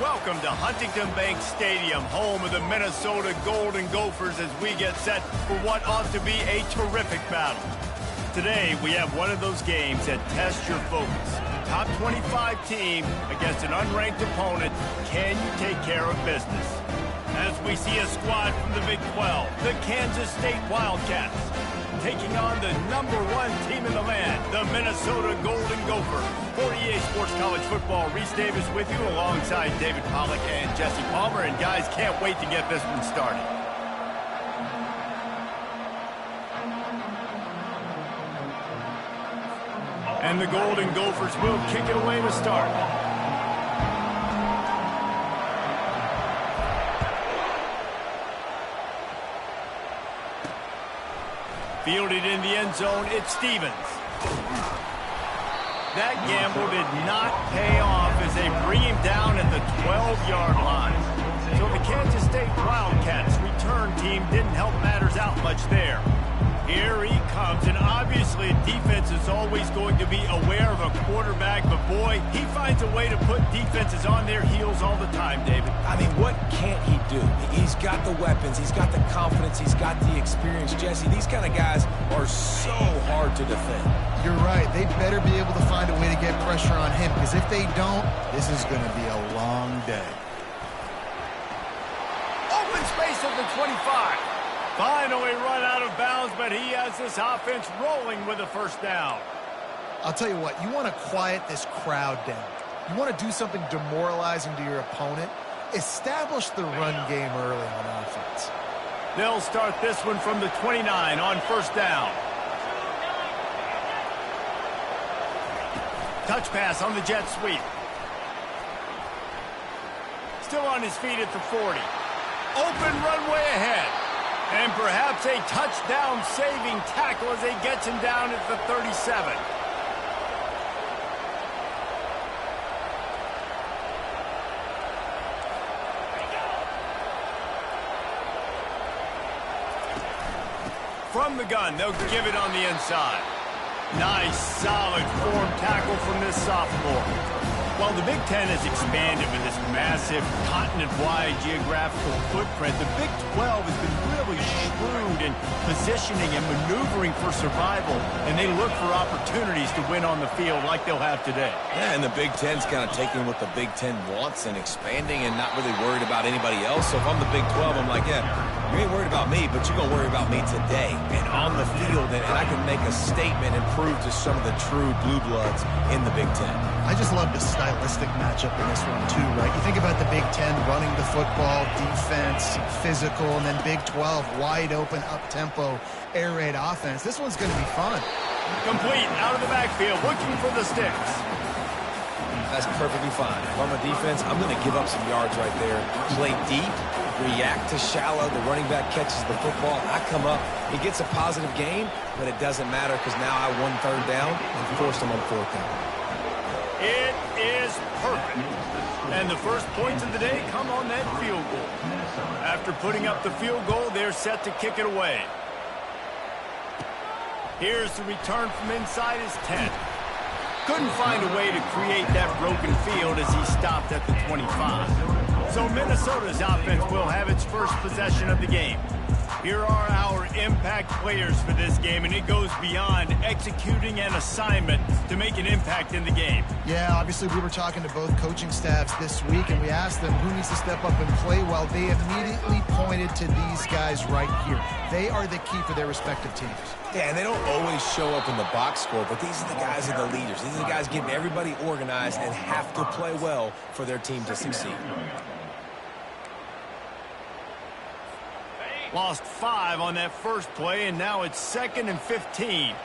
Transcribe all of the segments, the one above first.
Welcome to Huntington Bank Stadium, home of the Minnesota Golden Gophers, as we get set for what ought to be a terrific battle. Today, we have one of those games that tests your focus. Top 25 team against an unranked opponent. Can you take care of business? As we see a squad from the Big 12, the Kansas State Wildcats, taking on the #1 team in the land, the Minnesota Golden Gophers. For EA Sports College Football, Reese Davis with you alongside David Pollack and Jesse Palmer. And guys, can't wait to get this one started. And the Golden Gophers will kick it away to start. Fielded in the end zone, it's Stevens. That gamble did not pay off as they bring him down at the 12-yard line. So the Kansas State Wildcats return team didn't help matters out much there. Here he comes, and obviously defense is always going to be aware of a quarterback, but boy, he finds a way to put defenses on their heels all the time, David. I mean, what can't he do? He's got the weapons, he's got the confidence, he's got the experience. Jesse, these kind of guys are so hard to defend. You're right. They better be able to find a way to get pressure on him, because if they don't, this is going to be a long day. Open space at the 25. Finally run out of bounds, but he has this offense rolling with a first down. I'll tell you what, you want to quiet this crowd down. You want to do something demoralizing to your opponent. Establish the run game early on offense. They'll start this one from the 29 on first down. Touch pass on the jet sweep. Still on his feet at the 40. Open runway ahead. And perhaps a touchdown-saving tackle as they get him down at the 37. From the gun, they'll give it on the inside. Nice, solid form tackle from this sophomore. While the Big Ten has expanded with this massive continent-wide geographical footprint, the Big 12 has been really shrewd in positioning and maneuvering for survival, and they look for opportunities to win on the field like they'll have today. Yeah, and the Big Ten's kind of taking what the Big Ten wants and expanding and not really worried about anybody else. So if I'm the Big 12, I'm like, yeah, you ain't worried about me, but you're going to worry about me today and on the field, and I can make a statement and prove to some of the true blue bloods in the Big Ten. I just love the stylistic matchup in this one too, right? You think about the Big Ten running the football, defense, physical, and then Big 12 wide open, up-tempo, air raid offense. This one's going to be fun. Complete out of the backfield, looking for the sticks. That's perfectly fine. If I'm a defense, I'm going to give up some yards right there. Play deep, react to shallow. The running back catches the football. I come up. He gets a positive gain, but it doesn't matter because now I won third down and forced him on fourth down. It is perfect. And the first points of the day come on that field goal. After putting up the field goal, they're set to kick it away. Here's the return from inside his 10. Couldn't find a way to create that broken field as he stopped at the 25. So Minnesota's offense will have its first possession of the game. Here are our impact players for this game, and it goes beyond executing an assignment to make an impact in the game. Yeah, obviously we were talking to both coaching staffs this week, and we asked them who needs to step up and play well. They immediately pointed to these guys right here. They are the key for their respective teams. Yeah, and they don't always show up in the box score, but these are the guys that are the leaders. These are the guys getting everybody organized and have to play well for their team to succeed. Lost 5 on that first play, and now it's 2nd and 15.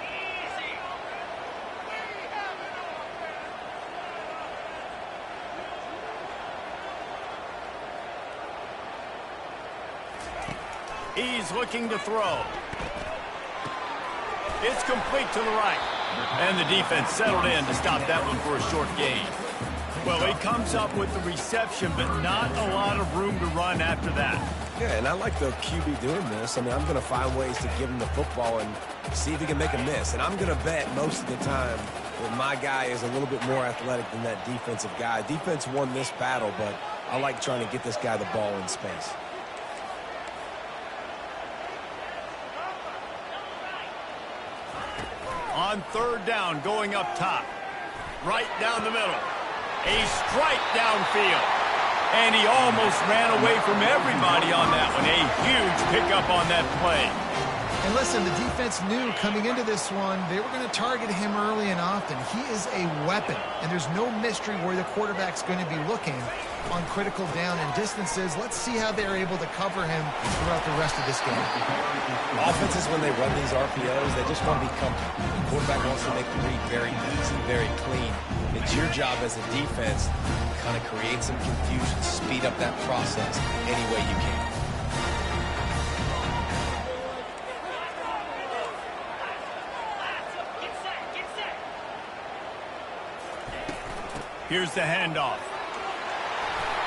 He's looking to throw. It's complete to the right. And the defense settled in to stop that one for a short gain. Well, he comes up with the reception, but not a lot of room to run after that. Yeah, and I like the QB doing this. I mean, I'm going to find ways to give him the football and see if he can make a miss. And I'm going to bet most of the time that my guy is a little bit more athletic than that defensive guy. Defense won this battle, but I like trying to get this guy the ball in space. On third down, going up top. Right down the middle. A strike downfield. And he almost ran away from everybody on that one. A huge pickup on that play. And listen, the defense knew coming into this one, they were going to target him early and often. He is a weapon, and there's no mystery where the quarterback's going to be looking on critical down and distances. Let's see how they're able to cover him throughout the rest of this game. Offenses, when they run these RPOs, they just want to be comfortable. The quarterback wants to make the read very easy, very clean. It's your job as a defense to kind of create some confusion, speed up that process any way you can. Here's the handoff.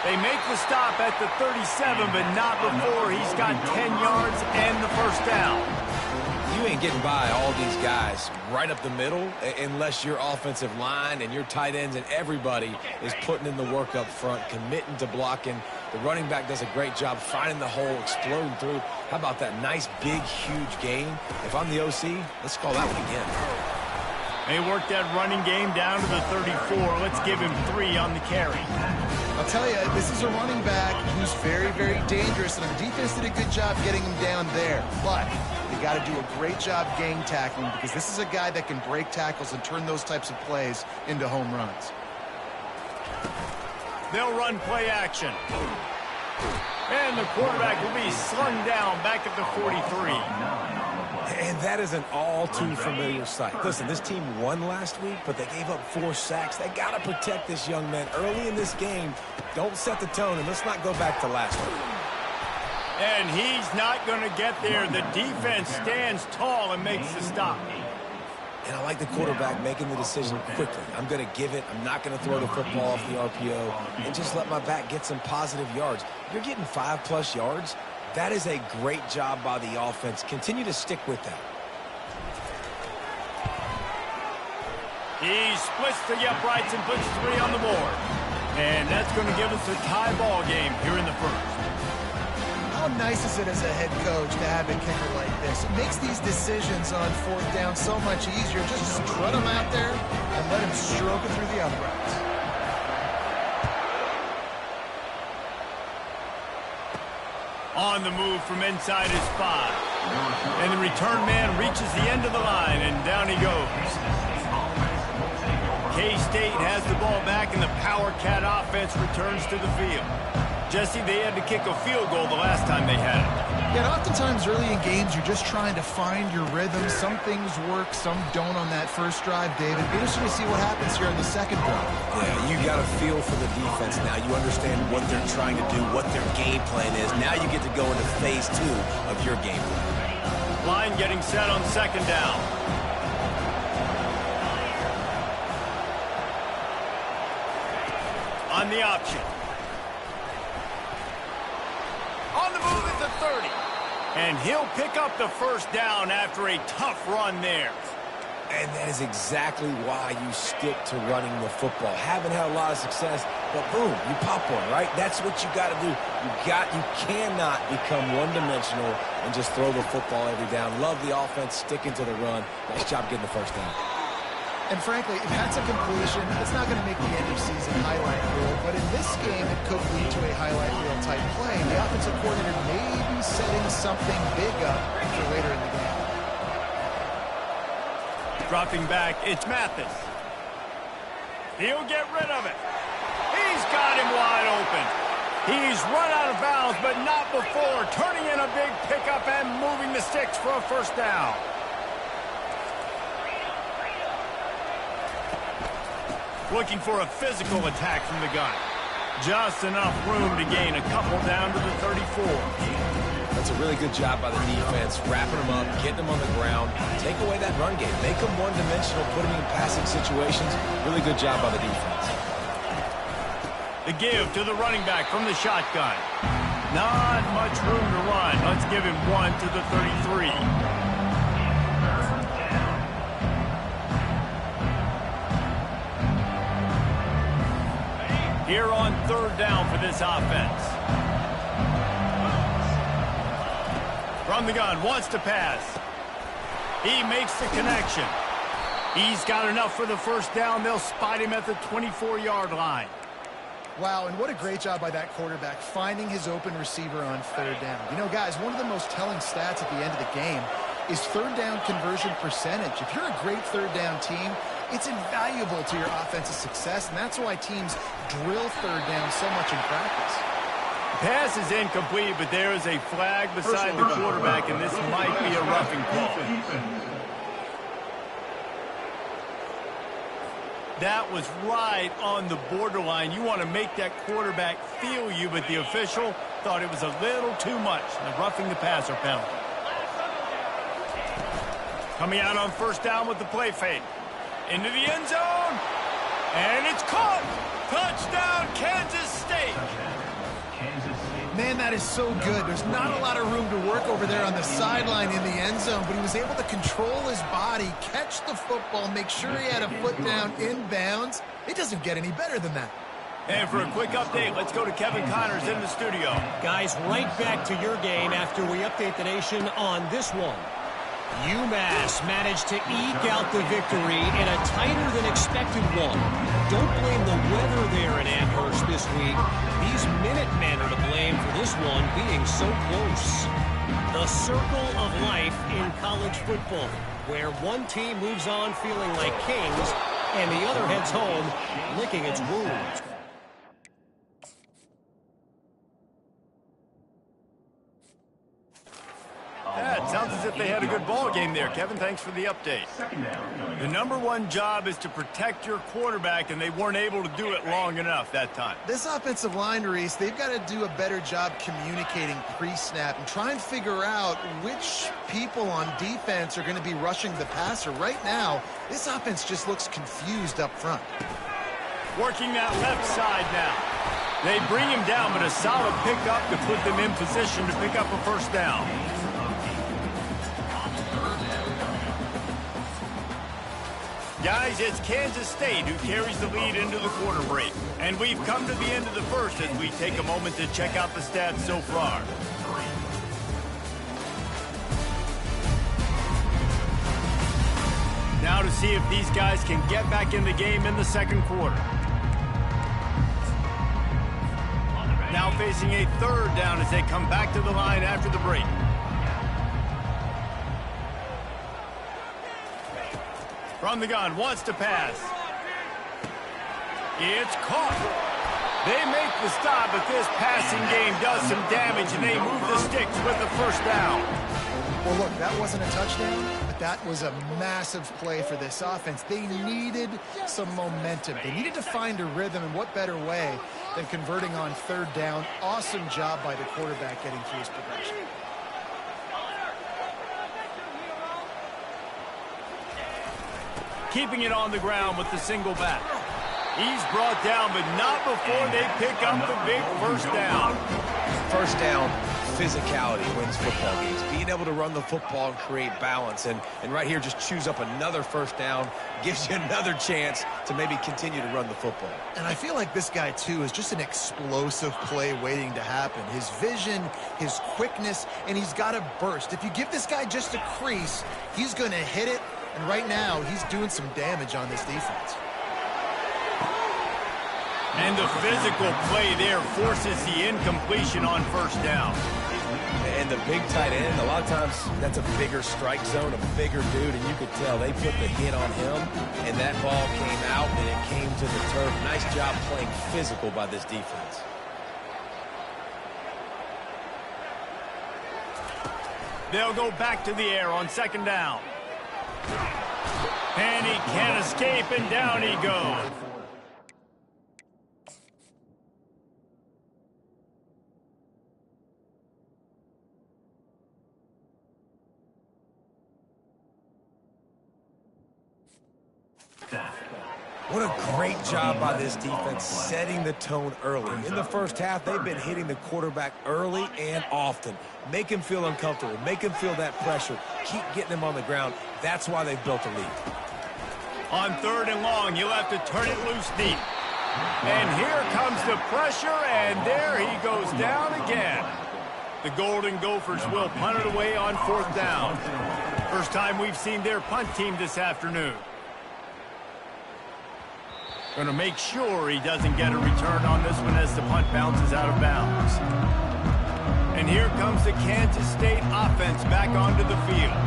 They make the stop at the 37, but not before he's got 10 yards and the first down. You ain't getting by all these guys right up the middle unless your offensive line and your tight ends and everybody is putting in the work up front, committing to blocking. The running back does a great job finding the hole, exploding through. How about that nice, big, huge gain? If I'm the OC, let's call that one again. They work that running game down to the 34. Let's give him 3 on the carry. I'll tell you, this is a running back who's very, very dangerous, and the defense did a good job getting him down there. But they got to do a great job gang tackling because this is a guy that can break tackles and turn those types of plays into home runs. They'll run play action. And the quarterback will be slung down back at the 43. And that is an all-too-familiar sight. Listen, this team won last week, but they gave up 4 sacks. They got to protect this young man early in this game. Don't set the tone, and let's not go back to last week. And he's not going to get there. The defense stands tall and makes the stop. And I like the quarterback making the decision quickly. I'm going to give it. I'm not going to throw the football off the RPO and just let my back get some positive yards. You're getting 5+ yards. That is a great job by the offense. Continue to stick with that. He splits the uprights and puts 3 on the board. And that's going to give us a tie ball game here in the first. How nice is it as a head coach to have a kicker like this? It makes these decisions on 4th down so much easier. Just strut him out there and let him stroke it through the uprights. On the move from inside his 5. And the return man reaches the end of the line, and down he goes. K-State has the ball back, and the Power Cat offense returns to the field. Jesse, they had to kick a field goal the last time they had it. Yeah, oftentimes early in games, you're just trying to find your rhythm. Some things work, some don't on that first drive, David. Interesting to see what happens here in the second drive. Yeah, you got a feel for the defense now. You understand what they're trying to do, what their game plan is. Now you get to go into phase 2 of your game plan. Line getting set on second down. On the option. On the move at the 30. And he'll pick up the first down after a tough run there. And that is exactly why you stick to running the football. Haven't had a lot of success, but boom, you pop one, right? That's what you got to do. You cannot become one-dimensional and just throw the football every down. Love the offense, sticking to the run. Nice job getting the first down. And frankly, if that's a completion, it's not going to make the end of season highlight reel. But in this game, it could lead to a highlight reel type play. The offensive coordinator may be setting something big up for later in the game. Dropping back, it's Mathis. He'll get rid of it. He's got him wide open. He's run out of bounds, but not before turning in a big pickup and moving the sticks for a first down. Looking for a physical attack from the gun. Just enough room to gain a couple down to the 34. That's a really good job by the defense, wrapping them up, getting them on the ground. Take away that run game. Make them one-dimensional, put them in passing situations. Really good job by the defense. The give to the running back from the shotgun. Not much room to run. Let's give him 1 to the 33. here on third down for this offense. From the gun, wants to pass. He makes the connection. He's got enough for the first down. They'll spot him at the 24-yard line. Wow, and what a great job by that quarterback finding his open receiver on third down. You know, guys, one of the most telling stats at the end of the game is third down conversion percentage. If you're a great third down team, it's invaluable to your offensive success, and that's why teams drill third down so much in practice. Pass is incomplete, but there is a flag beside the quarterback, and this might be a roughing call. That was right on the borderline. You want to make that quarterback feel you, but the official thought it was a little too much. The roughing the passer penalty. Coming out on first down with the play fake. Into the end zone. And it's caught. Touchdown, Kansas State. Man, that is so good. There's not a lot of room to work over there on the sideline in the end zone, but he was able to control his body, catch the football, make sure he had a foot down inbounds. It doesn't get any better than that. And for a quick update, let's go to Kevin Connors in the studio. Guys, right back to your game after we update the nation on this one. UMass managed to eke out the victory in a tighter than expected one. Don't blame the weather there in Amherst this week. These Minutemen are to blame for this one being so close. The circle of life in college football, where one team moves on feeling like kings and the other heads home licking its wounds. Yeah, it sounds as if they had a good ball game there. Kevin, thanks for the update. The number one job is to protect your quarterback, and they weren't able to do it long enough that time. This offensive line, Reese, they've got to do a better job communicating pre-snap and try and figure out which people on defense are going to be rushing the passer. Right now, this offense just looks confused up front. Working that left side now. They bring him down, but a solid pickup to put them in position to pick up a first down. Guys, it's Kansas State who carries the lead into the quarter break. And we've come to the end of the first as we take a moment to check out the stats so far. Now to see if these guys can get back in the game in the second quarter. Now facing a third down as they come back to the line after the break. From the gun, wants to pass. It's caught. They make the stop, but this passing game does some damage, and they move the sticks with the first down. Well, look, that wasn't a touchdown, but that was a massive play for this offense. They needed some momentum. They needed to find a rhythm, and what better way than converting on third down. Awesome job by the quarterback getting through his progression. Keeping it on the ground with the single back. He's brought down, but not before they pick up the big first down. First down, physicality wins football games. Being able to run the football and create balance. And right here, just choose up another first down, gives you another chance to maybe continue to run the football. And I feel like this guy, too, is just an explosive play waiting to happen. His vision, his quickness, and he's got a burst. If you give this guy just a crease, he's going to hit it. And right now, he's doing some damage on this defense. And the physical play there forces the incompletion on first down. And the big tight end, a lot of times that's a bigger strike zone, a bigger dude, and you could tell they put the hit on him, and that ball came out, and it came to the turf. Nice job playing physical by this defense. They'll go back to the air on second down. And he can't escape, and down he goes. What a great job by this defense setting the tone early. In the first half, they've been hitting the quarterback early and often. Make him feel uncomfortable. Make him feel that pressure. Keep getting him on the ground. That's why they've built a lead. On third and long, you'll have to turn it loose deep. And here comes the pressure, and there he goes down again. The Golden Gophers will punt it away on 4th down. First time we've seen their punt team this afternoon. Going to make sure he doesn't get a return on this one as the punt bounces out of bounds. And here comes the Kansas State offense back onto the field.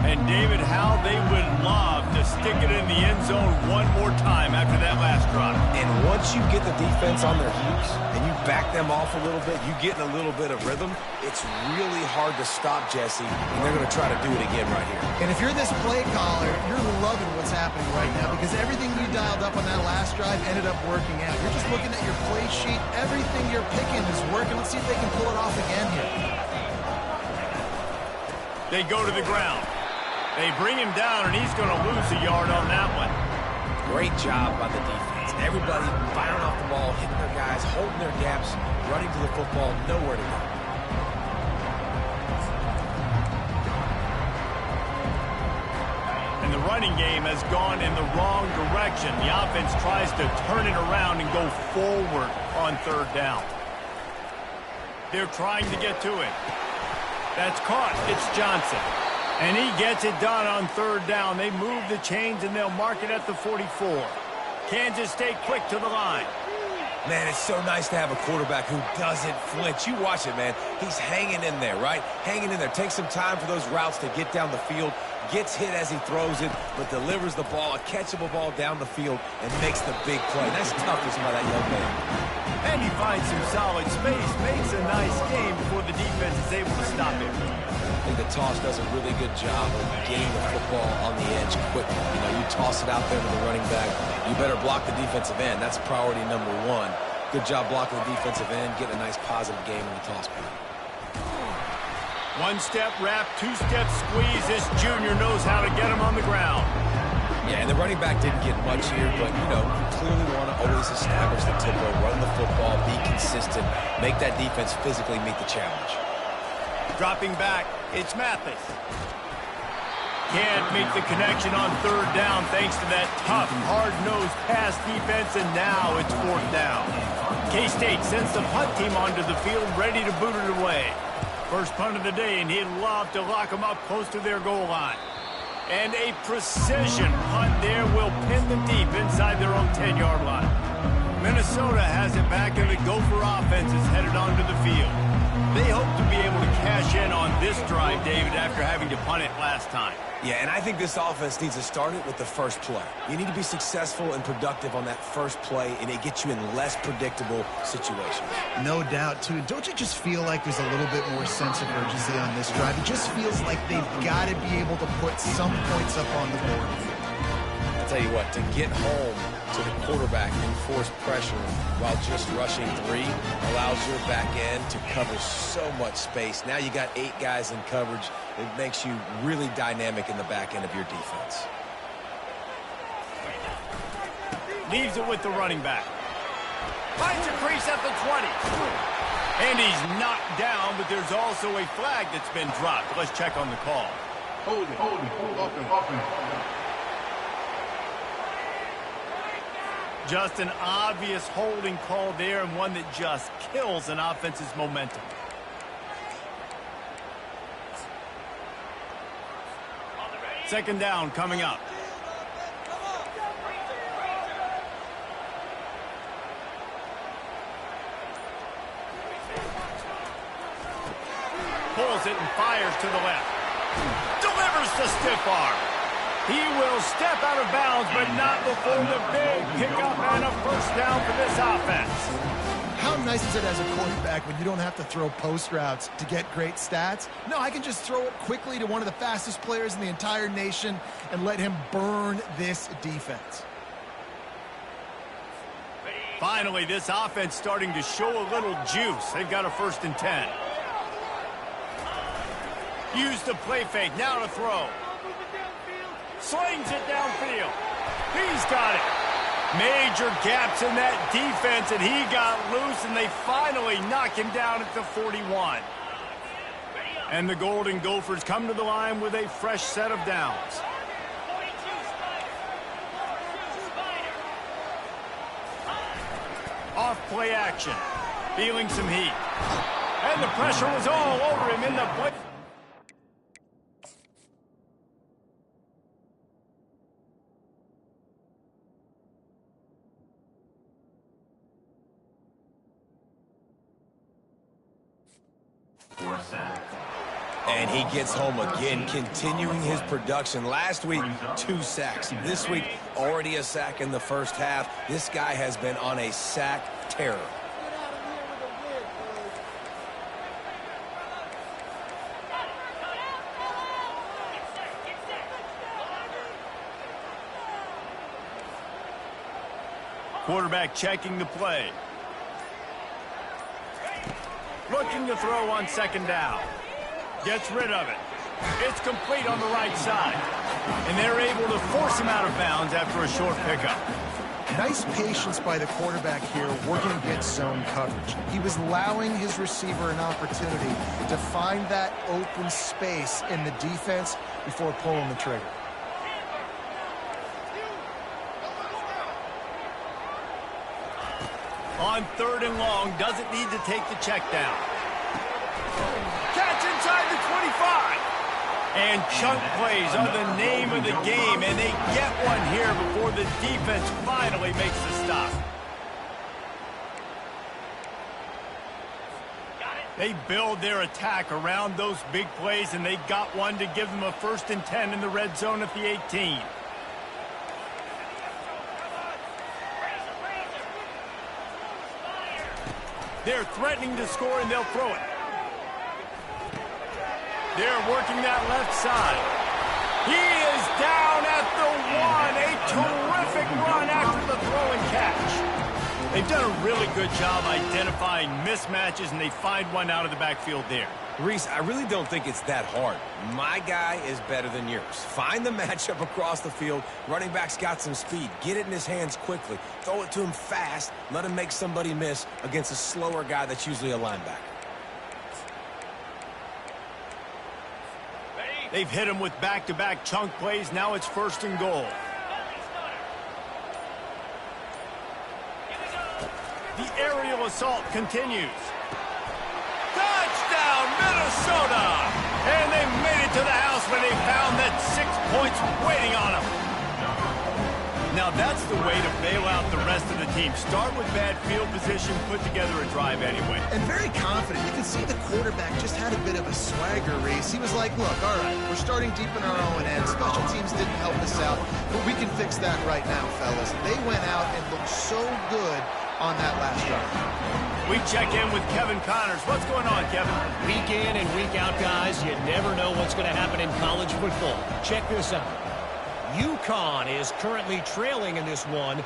And David, how they would love to stick it in the end zone one more time after that last drive. And once you get the defense on their heels and you back them off a little bit, you get in a little bit of rhythm, it's really hard to stop Jesse, and they're going to try to do it again right here. And if you're this play caller, you're loving what's happening right now because everything you dialed up on that last drive ended up working out. You're just looking at your play sheet. Everything you're picking is working. Let's see if they can pull it off again here. They go to the ground. They bring him down, and he's going to lose a yard on that one. Great job by the defense. Everybody firing off the ball, hitting their guys, holding their gaps, running to the football, nowhere to go. And the running game has gone in the wrong direction. The offense tries to turn it around and go forward on 3rd down. They're trying to get to it. That's caught. It's Johnson. And he gets it done on 3rd down. They move the chains, and they'll mark it at the 44. Kansas State quick to the line. Man, it's so nice to have a quarterback who doesn't flinch. You watch it, man. He's hanging in there, right? Hanging in there. Takes some time for those routes to get down the field. Gets hit as he throws it, but delivers the ball, a catchable ball down the field, and makes the big play. That's toughness by that young man. And he finds some solid space. Makes a nice game before the defense is able to stop him. I think the toss does a really good job of getting the football on the edge quickly. You know, you toss it out there to the running back. You better block the defensive end. That's priority number 1. Good job blocking the defensive end, getting a nice positive game in the toss play. 1-step wrap, 2-step squeeze. This junior knows how to get him on the ground. Yeah, and the running back didn't get much here, but, you know, you clearly want to always establish the tempo, run the football, be consistent, make that defense physically meet the challenge. Dropping back, it's Mathis. Can't make the connection on 3rd down thanks to that tough, hard-nosed pass defense, and now it's 4th down. K-State sends the punt team onto the field, ready to boot it away. First punt of the day, and he'd love to lock them up close to their goal line. And a precision punt there will pin them deep inside their own 10-yard line. Minnesota has it back, and the Gopher offense is headed onto the field. They hope to be able to cash in on this drive, David, after having to punt it last time. Yeah, and I think this offense needs to start it with the first play. You need to be successful and productive on that first play, and it gets you in less predictable situations. No doubt, too. Don't you just feel like there's a little bit more sense of urgency on this drive? It just feels like they've got to be able to put some points up on the board. I'll tell you what, to get home to the quarterback and force pressure while just rushing 3 allows your back end to cover so much space. Now you got 8 guys in coverage. It makes you really dynamic in the back end of your defense. Leaves it with the running back. Finds a crease at the 20. And he's knocked down, but there's also a flag that's been dropped. Let's check on the call. Hold it. Just an obvious holding call there, and one that just kills an offense's momentum. Second down coming up. Pulls it and fires to the left. Delivers the stiff arm. He will step out of bounds, but not before the big pickup and a first down for this offense. How nice is it as a quarterback when you don't have to throw post routes to get great stats? No, I can just throw it quickly to one of the fastest players in the entire nation and let him burn this defense. Finally, this offense starting to show a little juice. They've got a 1st and 10. Use the play fake. Now to throw. Slings it downfield. He's got it. Major gaps in that defense, and he got loose, and they finally knock him down at the 41. And the Golden Gophers come to the line with a fresh set of downs. play action. Feeling some heat. And the pressure was all over him in the play. And he gets home again, continuing his production. Last week, 2 sacks. This week, already a sack in the first half. This guy has been on a sack terror. Quarterback checking the play. Looking to throw on second down. Gets rid of it. It's complete on the right side. And they're able to force him out of bounds after a short pickup. Nice patience by the quarterback here, working against zone coverage. He was allowing his receiver an opportunity to find that open space in the defense before pulling the trigger. On 3rd and long, doesn't need to take the check down. Catch inside the 25. And chunk plays are the name of the game, and they get one here before the defense finally makes the stop. They build their attack around those big plays, and they got one to give them a 1st and 10 in the red zone at the 18. They're threatening to score, and they'll throw it. They're working that left side. He is down at the 1. A terrific run after the throw and catch. They've done a really good job identifying mismatches, and they find one out of the backfield there. Reese, I really don't think it's that hard. My guy is better than yours. Find the matchup across the field. Running back's got some speed. Get it in his hands quickly. Throw it to him fast. Let him make somebody miss against a slower guy that's usually a linebacker. They've hit him with back-to-back chunk plays. Now it's 1st and goal. The aerial assault continues. Touchdown, Minnesota! And they made it to the house when they found that 6 points waiting on them. Now that's the way to bail out the rest of the team. Start with bad field position, put together a drive anyway. And very confident. You can see the quarterback just had a bit of a swagger, Reese. He was like, look, all right, we're starting deep in our own end. Special teams didn't help us out, but we can fix that right now, fellas. They went out and looked so good on that last drive. We check in with Kevin Connors. What's going on, Kevin? Week in and week out, guys, you never know what's going to happen in college football. Check this out. UConn is currently trailing in this one,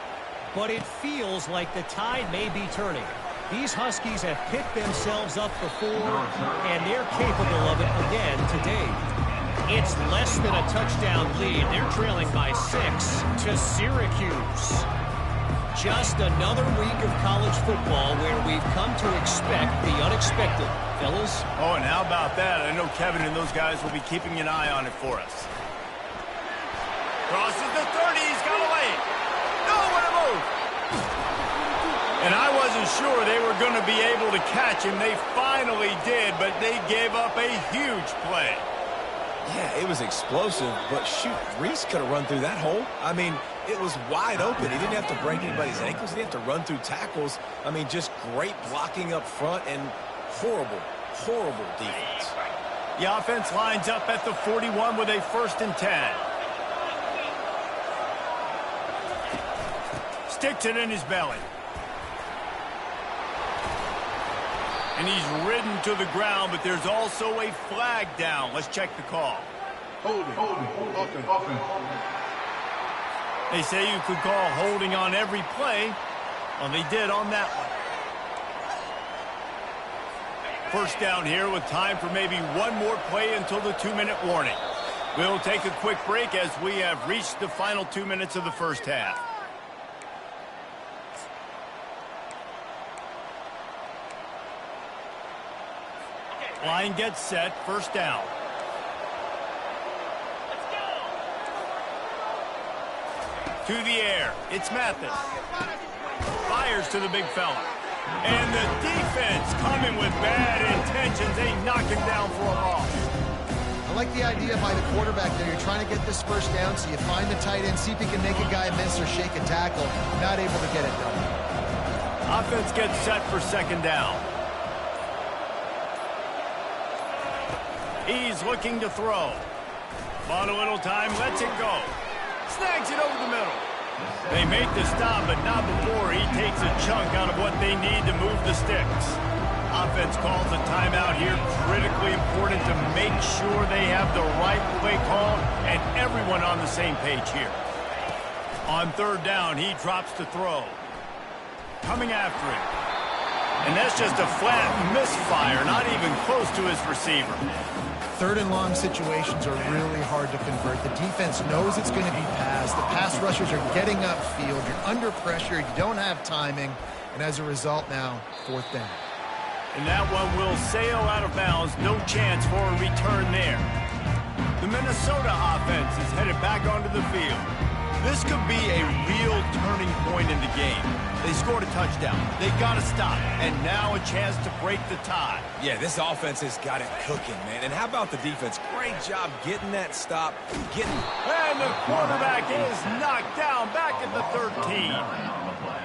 but it feels like the tide may be turning. These Huskies have picked themselves up before, and they're capable of it again today. It's less than a touchdown lead. They're trailing by 6 to Syracuse. Just another week of college football where we've come to expect the unexpected. Fellas? Oh, and how about that? I know Kevin and those guys will be keeping an eye on it for us. Crosses the 30, he's got a lane. Nowhere to move. And I wasn't sure they were going to be able to catch him. They finally did, but they gave up a huge play. Yeah, it was explosive, but shoot, Reese could have run through that hole. I mean, it was wide open. He didn't have to break anybody's ankles. He didn't have to run through tackles. I mean, just great blocking up front and horrible, horrible defense. The offense lines up at the 41 with a 1st and 10. Sticks it in his belly. And he's ridden to the ground, but there's also a flag down. Let's check the call. Holding, offense. They say you could call holding on every play. Well, they did on that one. 1st down here with time for maybe one more play until the 2-minute warning. We'll take a quick break as we have reached the final 2 minutes of the first half. Line gets set, 1st down. To the air, it's Mathis. Fires to the big fella. And the defense coming with bad intentions. They knock him down for a loss. I like the idea by the quarterback there. You're trying to get this first down, so you find the tight end, see if he can make a guy miss or shake a tackle. Not able to get it done. Offense gets set for second down. He's looking to throw. Bought a little time, lets it go. Snags it over the middle. They make the stop, but not before he takes a chunk out of what they need to move the sticks. Offense calls a timeout here. Critically important to make sure they have the right play called and everyone on the same page here. On third down, he drops to throw. Coming after him. And that's just a flat misfire, not even close to his receiver. Third and long situations are really hard to convert. The defense knows it's going to be passed. The pass rushers are getting upfield. You're under pressure. You don't have timing. And as a result now, fourth down. And that one will sail out of bounds. No chance for a return there. The Minnesota offense is headed back onto the field. This could be a real turning point in the game. They scored a touchdown. They got to stop. And now a chance to break the tie. Yeah, this offense has got it cooking, man. And how about the defense? Great job getting that stop. And the quarterback is knocked down back at the 13.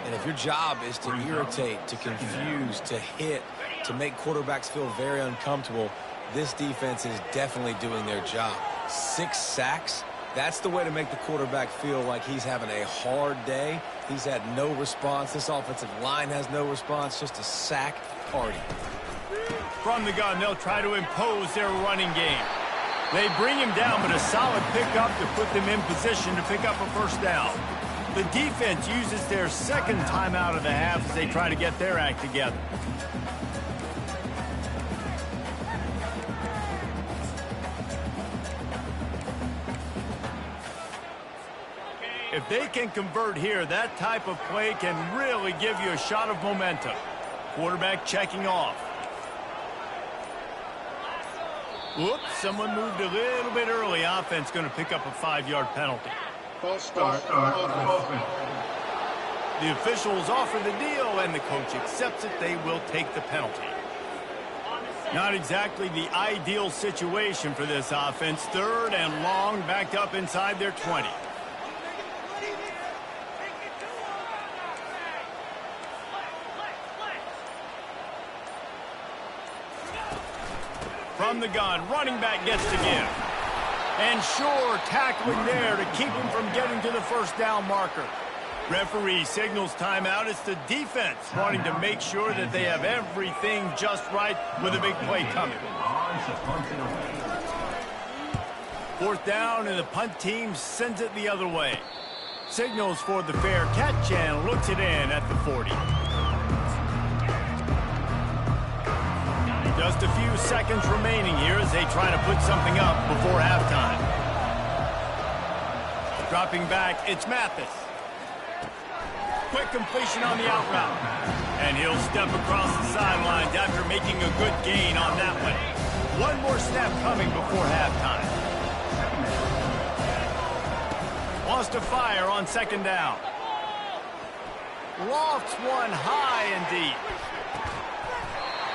And if your job is to irritate, to confuse, to hit, to make quarterbacks feel very uncomfortable, this defense is definitely doing their job. 6 sacks. That's the way to make the quarterback feel like he's having a hard day. He's had no response. This offensive line has no response. Just a sack party. From the gun, they'll try to impose their running game. They bring him down, but a solid pickup to put them in position to pick up a first down. The defense uses their second timeout of the half as they try to get their act together. If they can convert here, that type of play can really give you a shot of momentum. Quarterback checking off. Whoops, someone moved a little bit early. Offense going to pick up a 5-yard penalty. False start. Offense. The officials offer the deal, and the coach accepts it. They will take the penalty. Not exactly the ideal situation for this offense. Third and long, backed up inside their 20. From the gun, running back gets the give. And sure, tackling there to keep him from getting to the first down marker. Referee signals timeout. It's the defense wanting to make sure that they have everything just right with a big play coming. Fourth down, and the punt team sends it the other way. Signals for the fair catch and looks it in at the 40. Just a few seconds remaining here as they try to put something up before halftime. Dropping back, it's Mathis. Quick completion on the out route. And he'll step across the sidelines after making a good gain on that one. One more snap coming before halftime. Wants to fire on second down. Lofts one high and deep.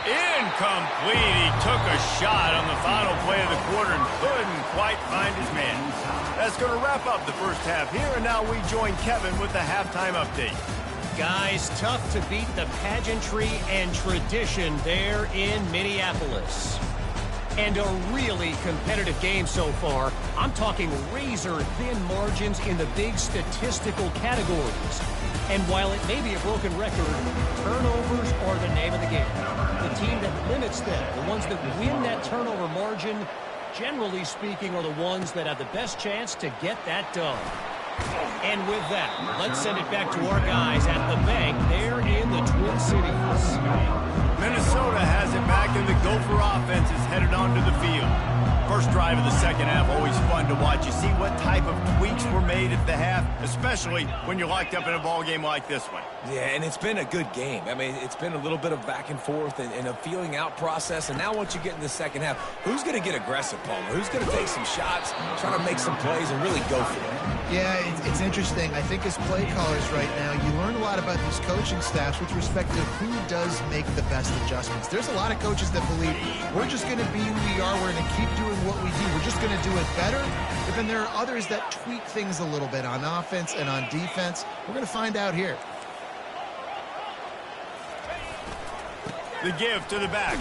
Incomplete. He took a shot on the final play of the quarter and couldn't quite find his man. That's going to wrap up the first half here, and now we join Kevin with the halftime update. Guys, tough to beat the pageantry and tradition there in Minneapolis. And a really competitive game so far. I'm talking razor-thin margins in the big statistical categories. And while it may be a broken record, turnovers are the name of the game. The team that limits them, the ones that win that turnover margin, generally speaking, are the ones that have the best chance to get that done. And with that, let's send it back to our guys at the bank there in the Twin Cities. Minnesota has it back in the Gopher offense is headed onto the field. First drive of the second half, always fun to watch. You see what type of tweaks were made at the half, especially when you're locked up in a ball game like this one. Yeah, and it's been a good game. I mean, it's been a little bit of back and forth and a feeling out process. And now once you get in the second half, who's going to get aggressive, Palmer? Who's going to take some shots, try to make some plays, and really go for it? Yeah, it's interesting. I think as play callers right now, you learn a lot about these coaching staffs with respect to who does make the best adjustments. There's a lot of coaches that believe we're just going to be who we are. We're going to keep doing what we do. We're just going to do it better. But then there are others that tweak things a little bit on offense and on defense. We're going to find out here. The give to the back.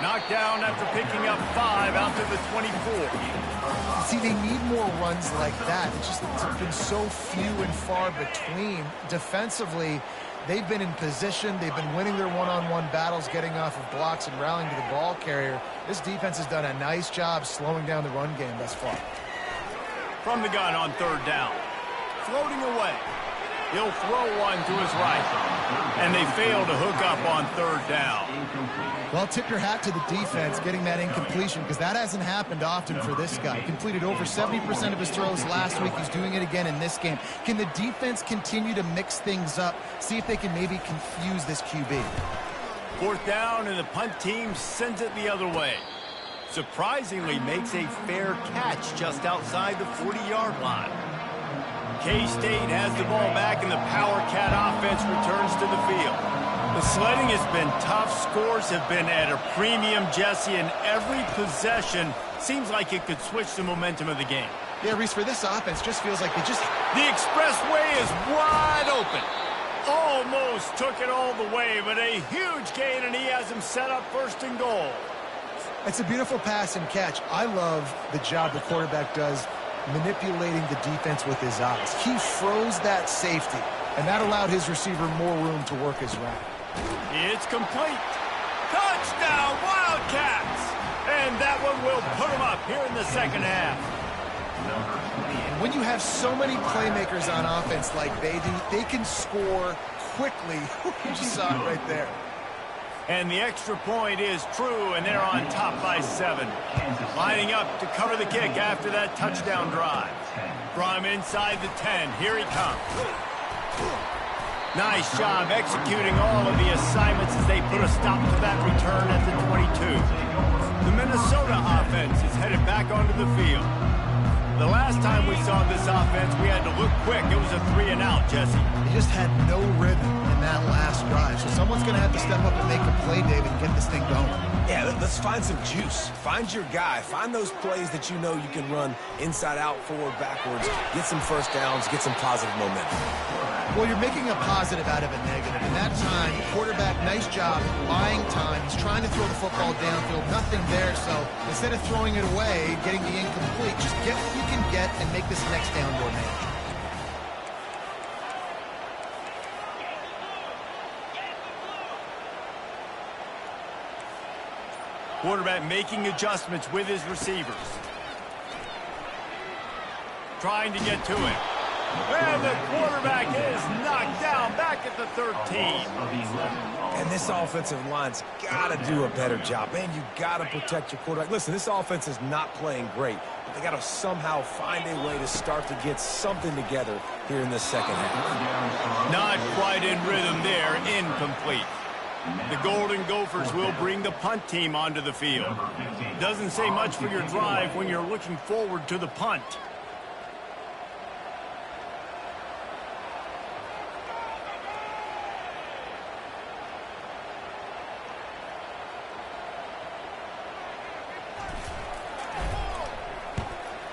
Knocked down after picking up 5 out to the 24. See, they need more runs like that. It's been so few and far between. Defensively, they've been in position. They've been winning their one-on-one battles, getting off of blocks and rallying to the ball carrier. This defense has done a nice job slowing down the run game thus far. From the gun on third down. Floating away. He'll throw one to his right. And they fail to hook up on third down. Well, tip your hat to the defense getting that incompletion, because that hasn't happened often for this guy. Completed over 70% of his throws last week. He's doing it again in this game. Can the defense continue to mix things up, see if they can maybe confuse this QB? Fourth down, and the punt team sends it the other way. Surprisingly makes a fair catch just outside the 40-yard line. K-State has the ball back, and the Power Cat offense returns to the field. The sledding has been tough. Scores have been at a premium, Jesse, and every possession seems like it could switch the momentum of the game. Yeah, Reese, for this offense, just feels like they just... The expressway is wide open. Almost took it all the way, but a huge gain, and he has him set up first and goal. It's a beautiful pass and catch. I love the job the quarterback does manipulating the defense with his eyes. He froze that safety, and that allowed his receiver more room to work his route. It's complete. Touchdown, Wildcats! And that one will put them up here in the second half. When you have so many playmakers on offense like they do, they can score quickly. You just saw it right there. And the extra point is true, and they're on top by 7. Lining up to cover the kick after that touchdown drive. From inside the 10, here he comes. Nice job executing all of the assignments as they put a stop to that return at the 22. The Minnesota offense is headed back onto the field. The last time we saw this offense, we had to look quick. It was a 3-and-out, Jesse. They just had no rhythm in that last drive. So someone's going to have to step up and make a play, David, and get this thing going. Yeah, let's find some juice. Find your guy. Find those plays that you know you can run inside out, forward, backwards. Get some first downs. Get some positive momentum. Well, you're making a positive out of a negative. In that time, quarterback, nice job, buying time. He's trying to throw the football downfield. Nothing there, so instead of throwing it away, getting the incomplete, just get what you can get and make this next down more manageable. Quarterback making adjustments with his receivers. Trying to get to it. And the quarterback is knocked down back at the 13. And this offensive line's got to do a better job. Man, you got to protect your quarterback. Listen, this offense is not playing great. But they got to somehow find a way to start to get something together here in this second half. Not quite in rhythm there. Incomplete. The Golden Gophers will bring the punt team onto the field. Doesn't say much for your drive when you're looking forward to the punt.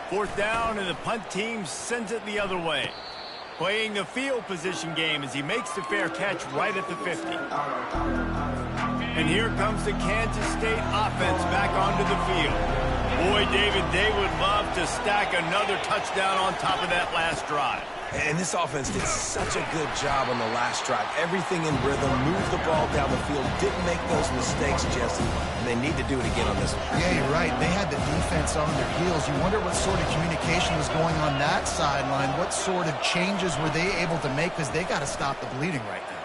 Fourth down, and the punt team sends it the other way. Playing the field position game as he makes the fair catch right at the 50. And here comes the Kansas State offense back onto the field. Boy, David, they would love to stack another touchdown on top of that last drive. And this offense did such a good job on the last drive. Everything in rhythm, moved the ball down the field, didn't make those mistakes, Jesse, and they need to do it again on this one. Yeah, you're right. They had the defense on their heels. You wonder what sort of communication was going on that sideline. What sort of changes were they able to make, because they got to stop the bleeding right now.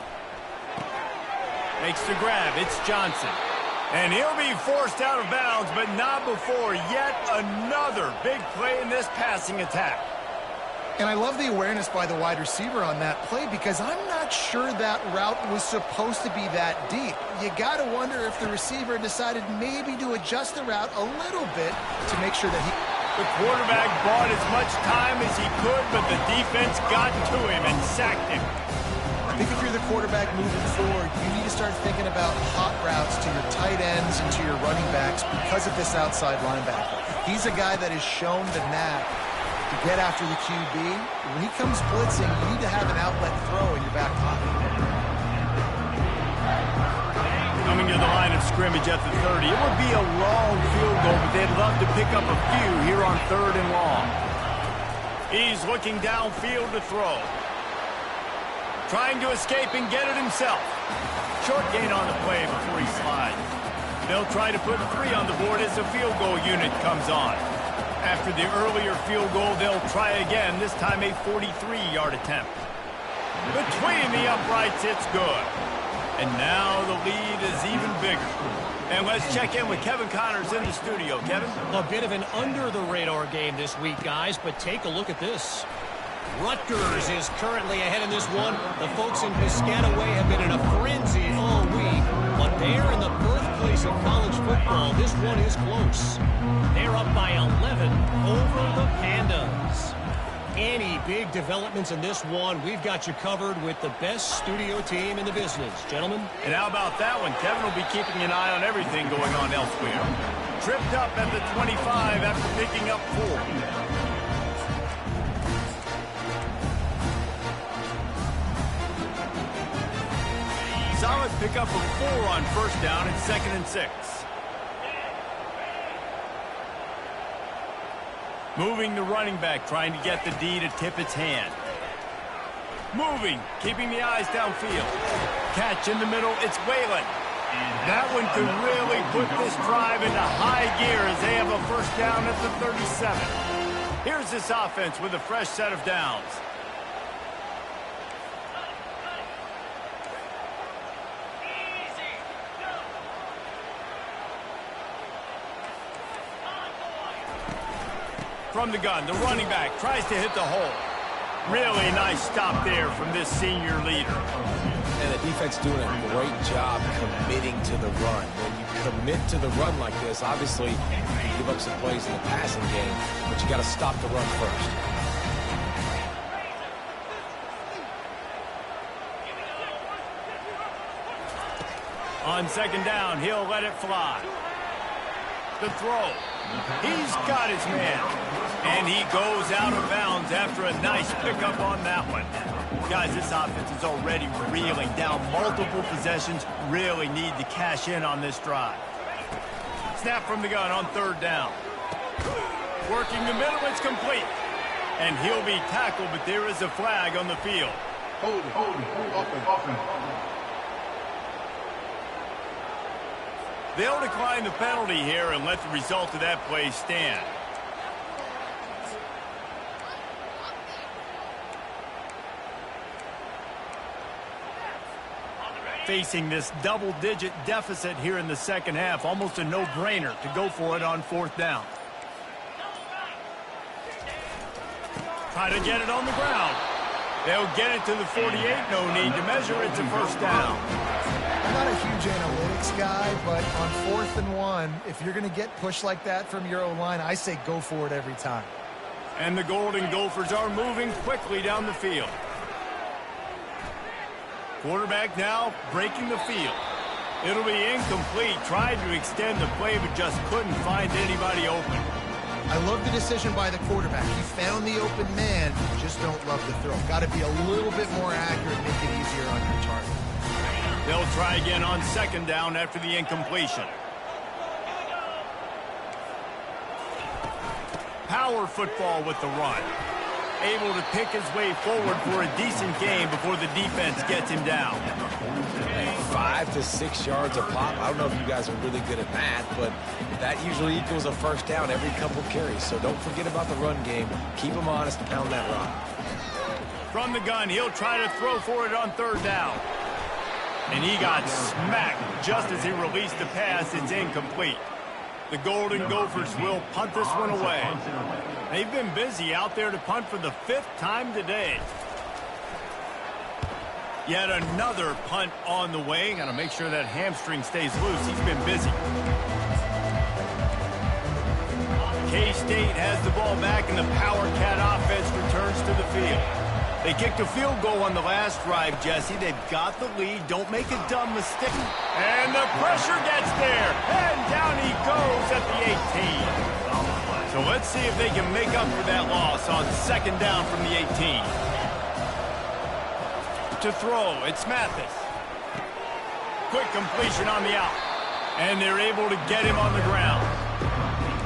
Makes the grab. It's Johnson. And he'll be forced out of bounds, but not before yet another big play in this passing attack. And I love the awareness by the wide receiver on that play because I'm not sure that route was supposed to be that deep. You got to wonder if the receiver decided maybe to adjust the route a little bit to make sure that he... The quarterback bought as much time as he could, but the defense got to him and sacked him. I think if you're the quarterback moving forward, you need to start thinking about hot routes to your tight ends and to your running backs because of this outside linebacker. He's a guy that has shown the knack to get after the QB. When he comes blitzing, you need to have an outlet throw in your back pocket. Coming to the line of scrimmage at the 30. It would be a long field goal, but they'd love to pick up a few here on 3rd and long. He's looking downfield to throw. Trying to escape and get it himself. Short gain on the play before he slides. They'll try to put 3 on the board as the field goal unit comes on. After the earlier field goal, they'll try again, this time a 43-yard attempt. Between the uprights, it's good. And now the lead is even bigger. And let's check in with Kevin Connors in the studio. Kevin? A bit of an under-the-radar game this week, guys, but take a look at this. Rutgers is currently ahead in this one. The folks in Piscataway have been in a frenzy all week, but they're in the birthplace of college football. This one is close. They're up by 11 over the Pandas. Any big developments in this one, we've got you covered with the best studio team in the business. Gentlemen? And how about that one? Kevin will be keeping an eye on everything going on elsewhere. Tripped up at the 25 after picking up 4. Solid pickup of 4 on 1st down and 2nd and 6. Moving the running back, trying to get the D to tip its hand. Moving, keeping the eyes downfield. Catch in the middle, it's Whalen. That one could really put this drive into high gear as they have a 1st down at the 37. Here's this offense with a fresh set of downs. From the gun, the running back tries to hit the hole. Really nice stop there from this senior leader. And the defense doing a great job committing to the run. When you commit to the run like this, obviously you give up some plays in the passing game, but you got to stop the run first. On 2nd down, he'll let it fly. The throw. He's got his man. And he goes out of bounds after a nice pickup on that one. Guys, this offense is already reeling down multiple possessions. Really need to cash in on this drive. Snap from the gun on 3rd down. Working the middle, it's complete. And he'll be tackled, but there is a flag on the field. Hold it, offense. They'll decline the penalty here and let the result of that play stand. Facing this double-digit deficit here in the 2nd half, almost a no-brainer to go for it on 4th down. Try to get it on the ground. They'll get it to the 48. No need to measure. It's a 1st down. I'm not a huge analytics guy, but on 4th and 1, if you're going to get pushed like that from your O-line, I say go for it every time. And the Golden Gophers are moving quickly down the field. Quarterback now breaking the field. It'll be incomplete. Tried to extend the play, but just couldn't find anybody open. I love the decision by the quarterback. He found the open man, just don't love the throw. Got to be a little bit more accurate, make it easier on your target. They'll try again on 2nd down after the incompletion. Power football with the run. Able to pick his way forward for a decent game before the defense gets him down. 5 to 6 yards a pop. I don't know if you guys are really good at math, but that usually equals a 1st down every couple carries. So don't forget about the run game. Keep them honest and pound that rock. From the gun, he'll try to throw for it on 3rd down. And he got smacked just as he released the pass. It's incomplete. The Golden Gophers will punt this one away. They've been busy out there to punt for the 5th time today. Yet another punt on the way. Got to make sure that hamstring stays loose. He's been busy. K-State has the ball back, and the Power Cat offense returns to the field. They kicked a field goal on the last drive, Jesse. They've got the lead. Don't make a dumb mistake. And the pressure gets there. And down he goes at the 18. So let's see if they can make up for that loss on 2nd down from the 18. To throw, it's Mathis. Quick completion on the out. And they're able to get him on the ground.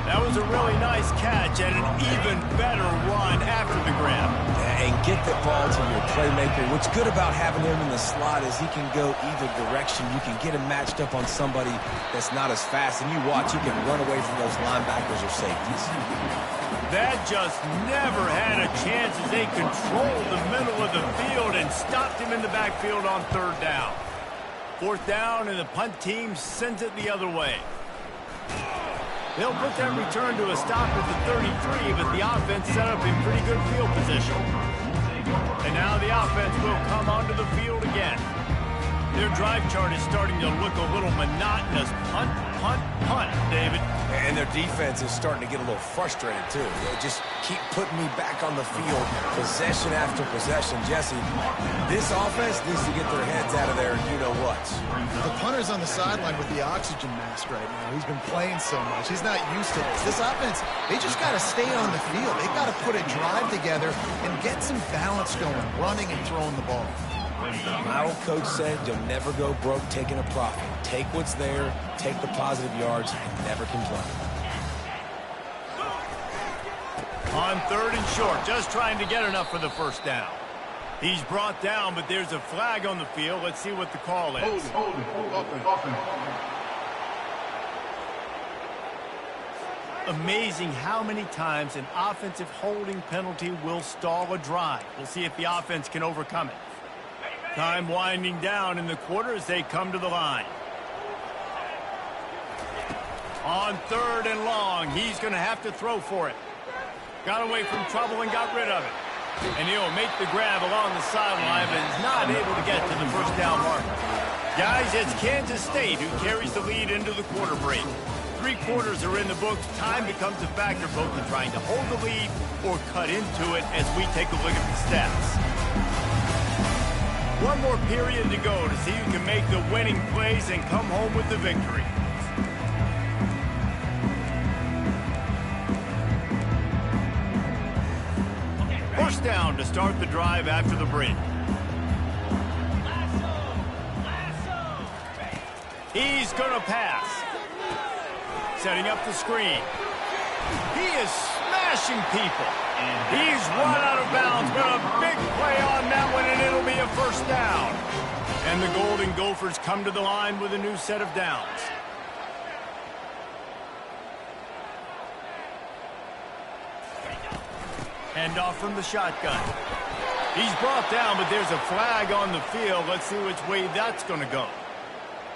That was a really nice catch and an even better run after the grab. And get the ball to your playmaker. What's good about having him in the slot is he can go either direction. You can get him matched up on somebody that's not as fast, and you watch, he can run away from those linebackers or safeties. That just never had a chance as they controlled the middle of the field and stopped him in the backfield on 3rd down. 4th down, and the punt team sends it the other way. They'll put that return to a stop at the 33, but the offense set up in pretty good field position. And now the offense will come onto the field again. Their drive chart is starting to look a little monotonous. Punt, punt, punt, David. And their defense is starting to get a little frustrated, too. They just keep putting me back on the field, possession after possession. Jesse, this offense needs to get their heads out of there, you know what. The punter's on the sideline with the oxygen mask right now. He's been playing so much. He's not used to this. This offense, they just got to stay on the field. They've got to put a drive together and get some balance going, running and throwing the ball. My old coach said you'll never go broke taking a profit. Take what's there, take the positive yards, and never complain. On 3rd and short, just trying to get enough for the 1st down. He's brought down, but there's a flag on the field. Let's see what the call is. Hold it. Offense. Amazing how many times an offensive holding penalty will stall a drive. We'll see if the offense can overcome it. Time winding down in the quarter as they come to the line. On 3rd and long, he's going to have to throw for it. Got away from trouble and got rid of it. And he'll make the grab along the sideline, but is not able to get to the 1st down marker. Guys, it's Kansas State who carries the lead into the quarter break. 3 quarters are in the books. Time becomes a factor both in trying to hold the lead or cut into it as we take a look at the stats. One more period to go to see who can make the winning plays and come home with the victory. First down to start the drive after the break. He's going to pass. Setting up the screen. He is smashing people. He's run out of bounds, but a big play on that one, and it'll be a 1st down. And the Golden Gophers come to the line with a new set of downs. Handoff from the shotgun. He's brought down, but there's a flag on the field. Let's see which way that's going to go.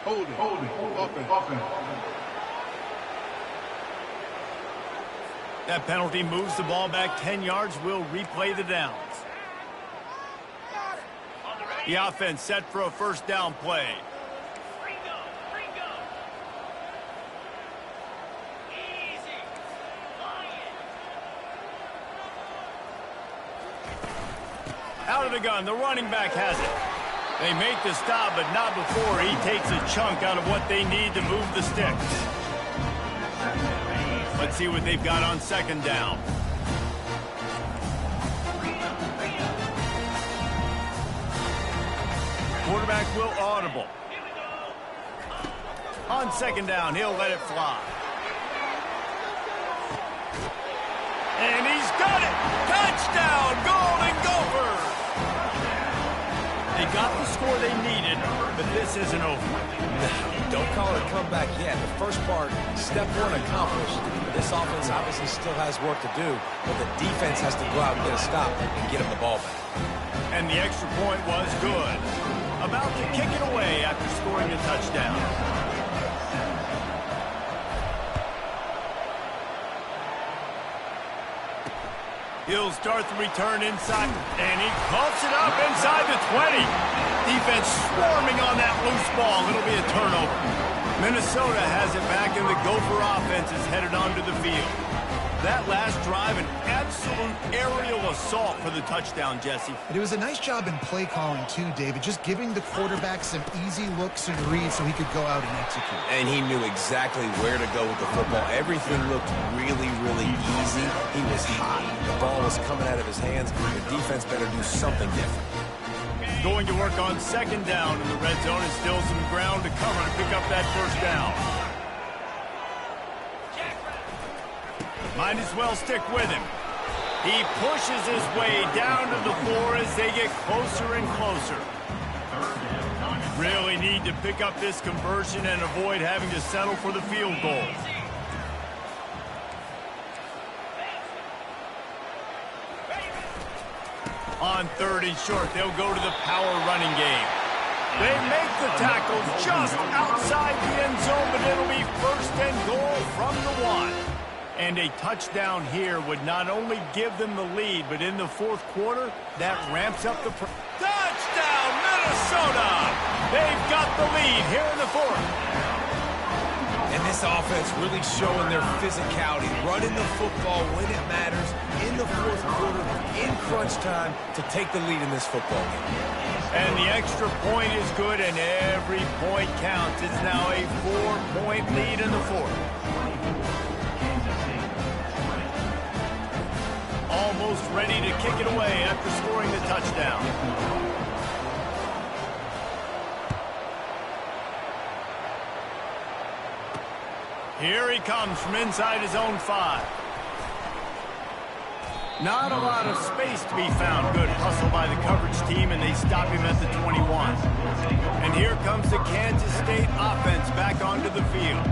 Hold it. Offense. That penalty moves the ball back 10 yards. We'll replay the downs. The offense set for a 1st down play. Out of the gun, the running back has it. They make the stop, but not before he takes a chunk out of what they need to move the sticks. Let's see what they've got on 2nd down. Quarterback will audible. On 2nd down, he'll let it fly. And he's got it! Touchdown, Golden Gophers! They got the score they needed, but this isn't over. Don't call it a comeback yet. The first part, step 1 accomplished. This offense obviously still has work to do, but the defense has to go out and get a stop and get him the ball back. And the extra point was good. about to kick it away after scoring a touchdown. He'll start the return inside, and he coughs it up inside the 20. Defense swarming on that loose ball. It'll be a turnover. Minnesota has it back, and the Gopher offense is headed onto the field. That last drive, an absolute aerial assault for the touchdown, Jesse. It was a nice job in play calling, too, David, just giving the quarterback some easy looks and reads so he could go out and execute. And he knew exactly where to go with the football. Everything looked really, really easy. He was hot. The ball was coming out of his hands. The defense better do something different. Going to work on second down in the red zone, and still some ground to cover to pick up that first down. Might as well stick with him. He pushes his way down to the floor as they get closer and closer. Really need to pick up this conversion and avoid having to settle for the field goal. On third and short, they'll go to the power running game. They make the tackle just outside the end zone, but it'll be first and goal from the 1. And a touchdown here would not only give them the lead, but in the fourth quarter, that ramps up the... Touchdown, Minnesota! They've got the lead here in the fourth. And this offense really showing their physicality, running the football when it matters, in the fourth quarter, in crunch time, to take the lead in this football game. And the extra point is good, and every point counts. It's now a 4-point lead in the fourth. Almost ready to kick it away after scoring the touchdown. Here he comes from inside his own 5. Not a lot of space to be found. Good hustle by the coverage team, and they stop him at the 21. And here comes the Kansas State offense back onto the field.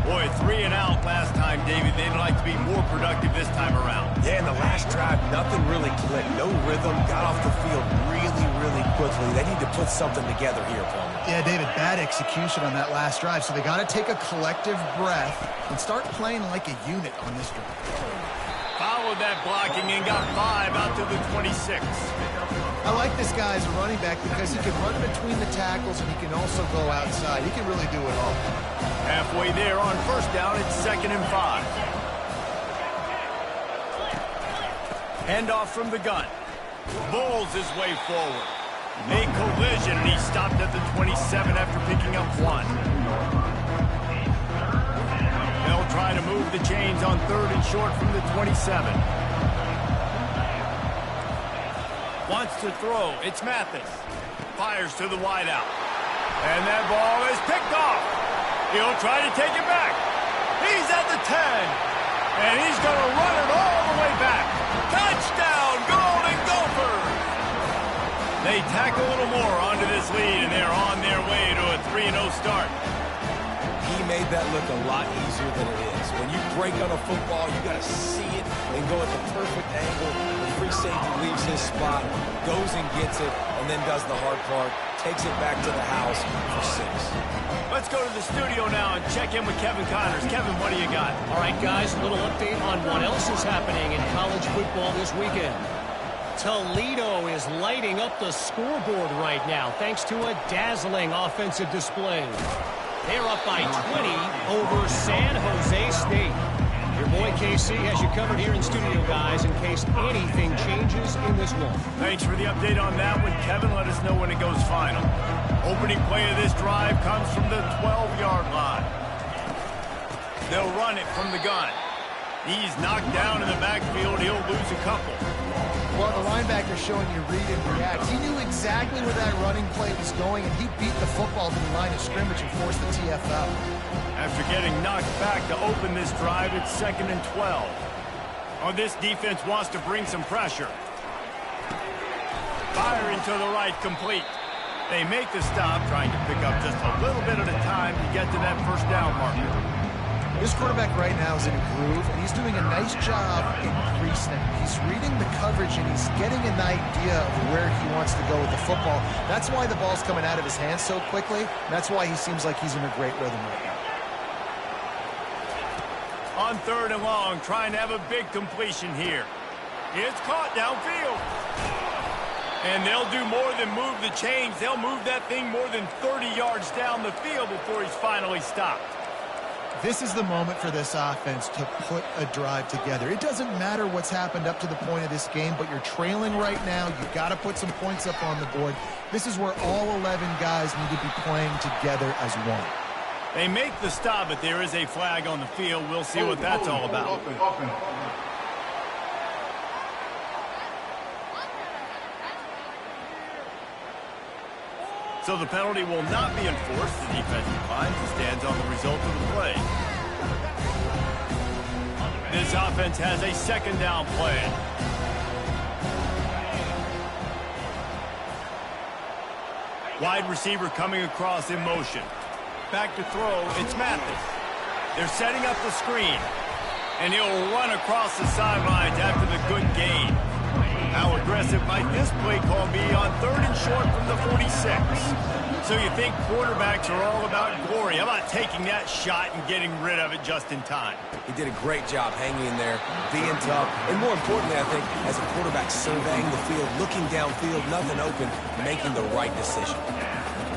Boy, 3 and out last time, David. They'd like to be more productive this time around. Yeah, in the last drive, nothing really clicked. No rhythm. Got off the field really, really quickly. They need to put something together here, Palmer. Yeah, David, bad execution on that last drive. So they got to take a collective breath and start playing like a unit on this drive. Followed that blocking and got 5 out to the 26. I like this guy as a running back because he can run between the tackles and he can also go outside. He can really do it all. Halfway there on first down, it's 2nd and 5. Handoff from the gun. Bowls his way forward. A collision, and he stopped at the 27 after picking up 1. They'll try to move the chains on third and short from the 27. Wants to throw. It's Mathis. Fires to the wideout. And that ball is picked off. He'll try to take it back. He's at the 10. And he's going to run it all the way back. Touchdown, Golden Gophers! They tack a little more onto this lead, and they're on their way to a 3-0 start. He made that look a lot easier than it is. When you break on a football, you got to see it and go at the perfect angle. The free safety leaves his spot, goes and gets it, and then does the hard part, takes it back to the house for 6. Let's go to the studio now and check in with Kevin Connors. Kevin, what do you got? All right, guys, a little update on what else is happening in college football this weekend. Toledo is lighting up the scoreboard right now thanks to a dazzling offensive display. They're up by 20 over San Jose State. Your boy KC has you covered here in studio, guys, in case anything changes in this one. Thanks for the update on that one, Kevin. Let us know when it goes final. Opening play of this drive comes from the 12-yard line. They'll run it from the gun. He's knocked down in the backfield. He'll lose a couple. Well, the linebacker's showing you read and react. He knew exactly where that running play was going, and he beat the football to the line of scrimmage and forced the TFL. After getting knocked back to open this drive, it's 2nd and 12. Oh, this defense wants to bring some pressure. Firing to the right, complete. They make the stop, trying to pick up just a little bit at a time to get to that first down marker. This quarterback right now is in a groove, and he's doing a nice job in pre-snap. He's reading the coverage, and he's getting an idea of where he wants to go with the football. That's why the ball's coming out of his hands so quickly. That's why he seems like he's in a great rhythm right now. On 3rd and long, trying to have a big completion here. It's caught downfield. And they'll do more than move the chains. They'll move that thing more than 30 yards down the field before he's finally stopped. This is the moment for this offense to put a drive together. It doesn't matter what's happened up to the point of this game, but you're trailing right now. You've got to put some points up on the board. This is where all 11 guys need to be playing together as one. They make the stop, but there is a flag on the field. We'll see what that's all about. So the penalty will not be enforced. The defense declines and stands on the result of the play. This offense has a 2nd down plan. Wide receiver coming across in motion. Back to throw, it's Mathis. They're setting up the screen. And he'll run across the sidelines after the good gain. How aggressive might this play call be on 3rd and short from the 46? So you think quarterbacks are all about glory. How about taking that shot and getting rid of it just in time? He did a great job hanging in there, being tough, and more importantly, I think, as a quarterback surveying the field, looking downfield, nothing open, making the right decision.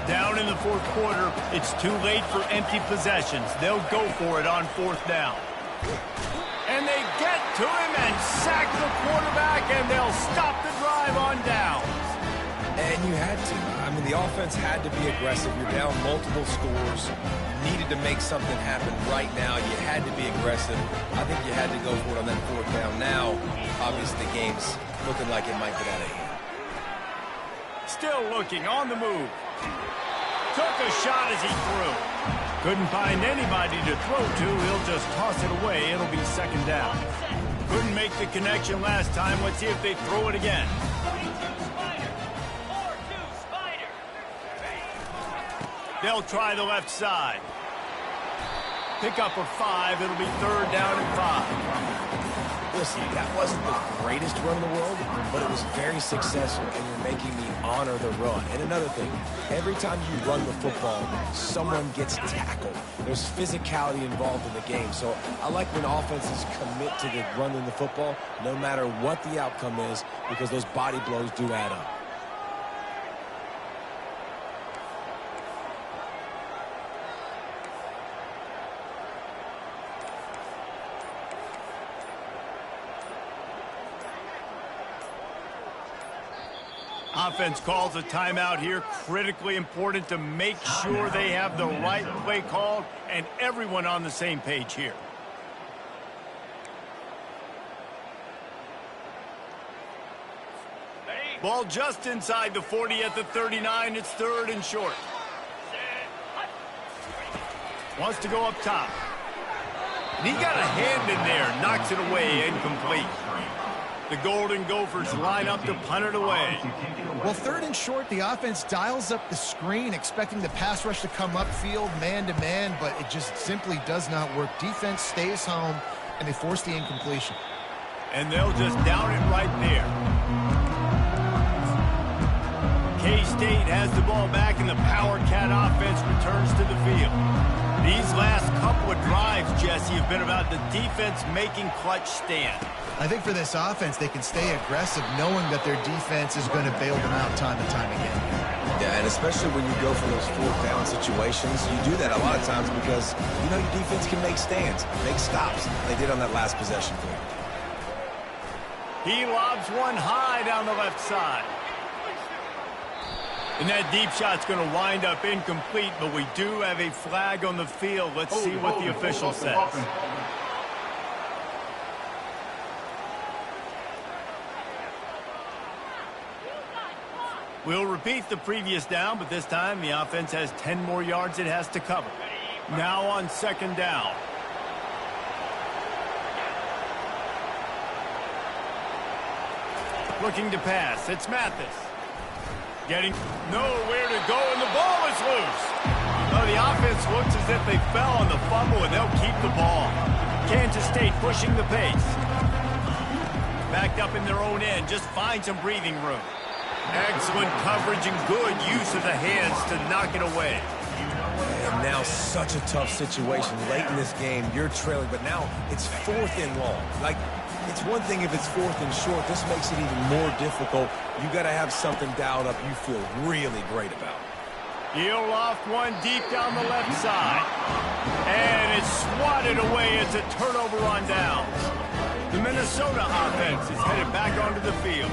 Down in the 4th quarter, it's too late for empty possessions. They'll go for it on 4th down. And they get to him and sack the quarterback, and they'll stop the drive on downs. And you had to. I mean, the offense had to be aggressive. You're down multiple scores. Needed to make something happen right now. You had to be aggressive. I think you had to go for it on that 4th down. Now, obviously, the game's looking like it might get out of hand. Still looking, on the move. Took a shot as he threw. Couldn't find anybody to throw to. He'll just toss it away. It'll be 2nd down. Couldn't make the connection last time. Let's see if they throw it again. They'll try the left side. Pick up a 5. It'll be 3rd down and 5. Listen, that wasn't the greatest run in the world, but it was very successful, and you're making me honor the run. And another thing, every time you run the football, someone gets tackled. There's physicality involved in the game. So I like when offenses commit to the running the football, no matter what the outcome is, because those body blows do add up. Offense calls a timeout here. Critically important to make sure they have the right play called and everyone on the same page here. Ball just inside the 40 at the 39. It's 3rd and short. Wants to go up top. And he got a hand in there. Knocks it away. Incomplete. The Golden Gophers line up to punt it away. Well, 3rd and short, the offense dials up the screen, expecting the pass rush to come upfield, man-to-man, but it just simply does not work. Defense stays home, and they force the incompletion. And they'll just down it right there. K-State has the ball back, and the Power Cat offense returns to the field. These last couple of drives, Jesse, have been about the defense making clutch stand. I think for this offense, they can stay aggressive knowing that their defense is going to bail them out time and time again. Yeah, and especially when you go for those 4th down situations, you do that a lot of times because, you know, your defense can make stands, make stops. They did on that last possession for you. He lobs one high down the left side. And that deep shot's going to wind up incomplete, but we do have a flag on the field. Let's see what the official says. We'll repeat the previous down, but this time the offense has 10 more yards it has to cover. Now on 2nd down. Looking to pass. It's Mathis. Getting nowhere to go, and the ball is loose. Oh, the offense looks as if they fell on the fumble, and they'll keep the ball. Kansas State pushing the pace. Backed up in their own end, just find some breathing room. Excellent coverage and good use of the hands to knock it away. And now such a tough situation late in this game. You're trailing, but now it's 4th and long. Like, it's one thing if it's 4th and short. This makes it even more difficult. You got to have something dialed up you feel really great about. He'll loft one deep down the left side. And it's swatted away. It's a turnover on downs. The Minnesota offense is headed back onto the field.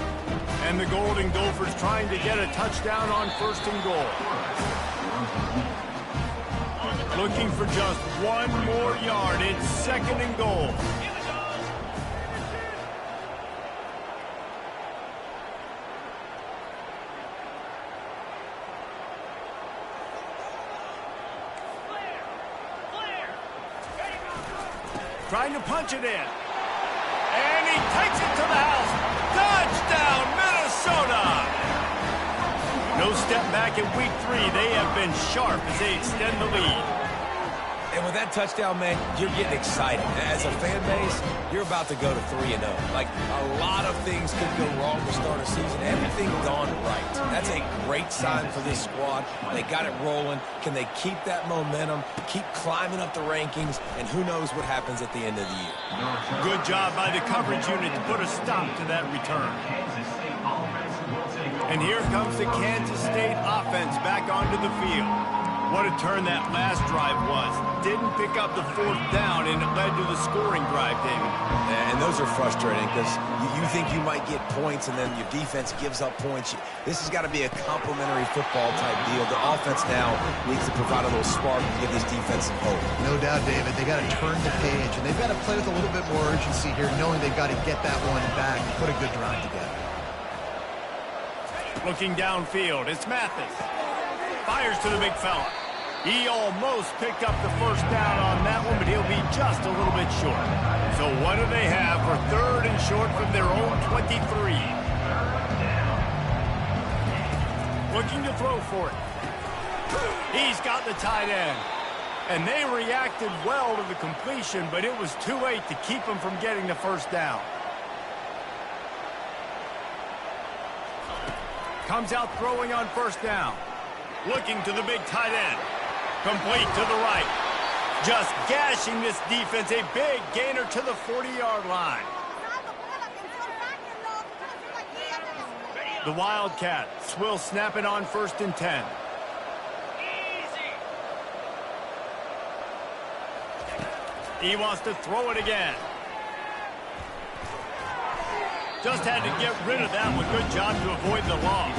And the Golden Gophers trying to get a touchdown on 1st and goal. Looking for just one more yard. It's 2nd and goal. Trying to punch it in. And he takes it to the house. Touchdown, Minnesota! No step back in week 3. They have been sharp as they extend the lead. And with that touchdown, man, you're getting excited. As a fan base, you're about to go to 3-0. Like, a lot of things could go wrong to start a season. Everything gone right. That's a great sign for this squad. They got it rolling. Can they keep that momentum, keep climbing up the rankings, and who knows what happens at the end of the year. Good job by the coverage unit to put a stop to that return. And here comes the Kansas State offense back onto the field. What a turn that last drive was. Didn't pick up the 4th down, and it led to the scoring drive, David. And those are frustrating because you think you might get points, and then your defense gives up points. This has got to be a complementary football type deal. The offense now needs to provide a little spark and give this defense some hope. No doubt, David. They got to turn the page, and they've got to play with a little bit more urgency here, knowing they've got to get that one back and put a good drive together. Looking downfield, it's Mathis. Fires to the big fella. He almost picked up the 1st down on that one, but he'll be just a little bit short. So what do they have for 3rd and short from their own 23? Looking to throw for it. He's got the tight end. And they reacted well to the completion, but it was too late to keep him from getting the 1st down. Comes out throwing on 1st down. Looking to the big tight end. Complete to the right. Just gashing this defense. A big gainer to the 40-yard line. The Wildcats will snap it on 1st and 10. He wants to throw it again. Just had to get rid of that one. Good job to avoid the loss.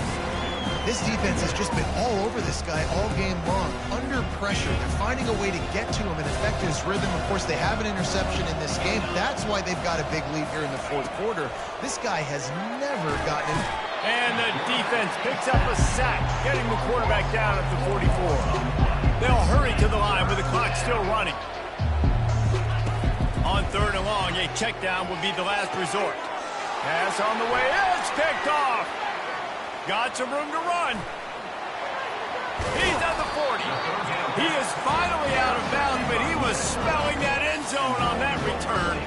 This defense has just been all over this guy all game long. Under pressure. They're finding a way to get to him and affect his rhythm. Of course, they have an interception in this game. That's why they've got a big lead here in the 4th quarter. This guy has never gotten in. And the defense picks up a sack, getting the quarterback down at the 44. They'll hurry to the line with the clock still running. On 3rd and long, a check down would be the last resort. Pass on the way. It's picked off. Got some room to run. He's at the 40. He is finally out of bounds, but he was smelling that end zone on that return.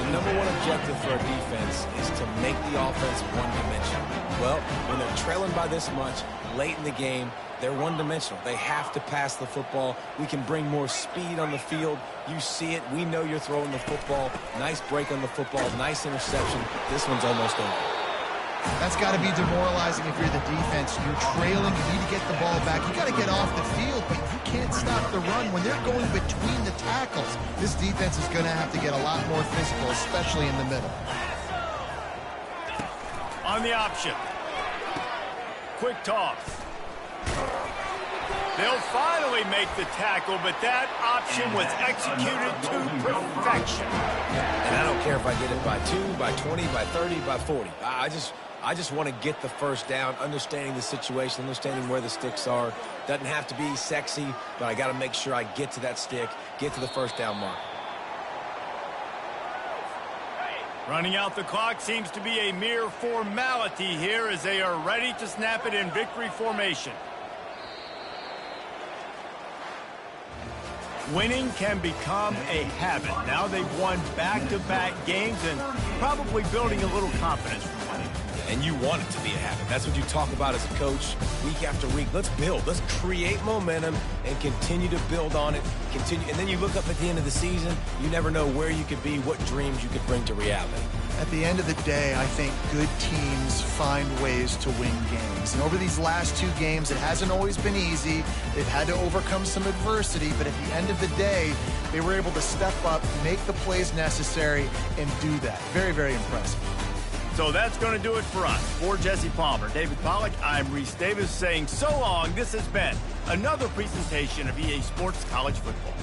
The number one objective for a defense is to make the offense one-dimensional. Well, when they're trailing by this much, late in the game, they're one-dimensional. They have to pass the football. We can bring more speed on the field. You see it. We know you're throwing the football. Nice break on the football. Nice interception. This one's almost over. That's got to be demoralizing if you're the defense. You're trailing. You need to get the ball back. You got to get off the field, but you can't stop the run. When they're going between the tackles, this defense is going to have to get a lot more physical, especially in the middle. On the option. Quick toss. They'll finally make the tackle, but that option was executed to perfection. And I don't care if I get it by 2, by 20, by 30, by 40. I just want to get the 1st down, understanding the situation, understanding where the sticks are. Doesn't have to be sexy, but I got to make sure I get to that stick, get to the 1st down mark. Running out the clock seems to be a mere formality here as they are ready to snap it in victory formation. Winning can become a habit. Now they've won back-to-back games and probably building a little confidence from winning. And you want it to be a habit. That's what you talk about as a coach week after week. Let's build. Let's create momentum and continue to build on it. Continue, and then you look up at the end of the season, you never know where you could be, what dreams you could bring to reality. At the end of the day, I think good teams find ways to win games. And over these last 2 games, it hasn't always been easy. They've had to overcome some adversity, but at the end of the day, they were able to step up, make the plays necessary, and do that. Very, very impressive. So that's going to do it for us. For Jesse Palmer, David Pollack, I'm Reese Davis saying so long. This has been another presentation of EA Sports College Football.